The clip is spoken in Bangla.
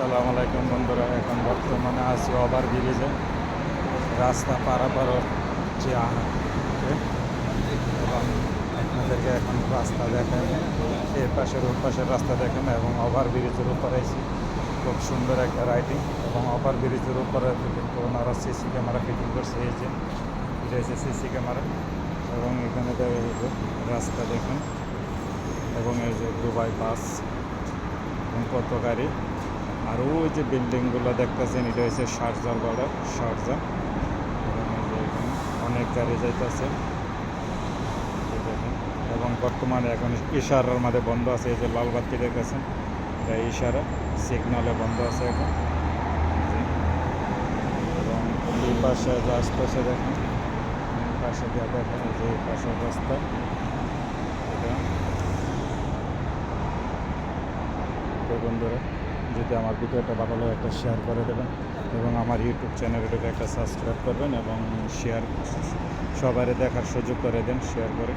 আসসালামু আলাইকুম বন্ধুরা, এখন বর্তমানে আছি ওভার ব্রিজে রাস্তা পারাপার যে এবং আপনাদেরকে এখন রাস্তা দেখেন, এর পাশের ওর পাশের রাস্তা দেখেন এবং ওভার ব্রিজের উপরে এসে খুব সুন্দর একটা রাইডিং এবং ওভার ব্রিজের উপরে কিন্তু ওনারা সিসি ক্যামেরা ফিটিং করছে। এই যে এটা হচ্ছে সিসি ক্যামেরা এবং এখানে এই যে রাস্তা দেখুন এবং এই যে দুবাই বাস এবং কত গাড়ি। আর ওই যে বিল্ডিংগুলো দেখতেছেন এটা হচ্ছে শারজার বর্ডার, শারজা। এবং এই যে এখানে অনেক গাড়ি যাইতেছে দেখেন এবং বর্তমানে এখন ইশারার মাঝে বন্ধ আছে। এই যে লাল বাতি দেখতেছেন, এটা ইশারা সিগনালে বন্ধ আছে এখন। এবং এই পাশে যে আসতেছে দেখেন, এই পাশে দিয়ে দেখেন এই যে এই পাশের রাস্তা। এটা বন্ধুরা, যদি আমার ভিডিওটা ভালো লাগে একটা শেয়ার করে দেবেন এবং আমার ইউটিউব চ্যানেলটাকে একটা সাবস্ক্রাইব করবেন এবং শেয়ার সবাই দেখার সুযোগ করে দেন শেয়ার করে।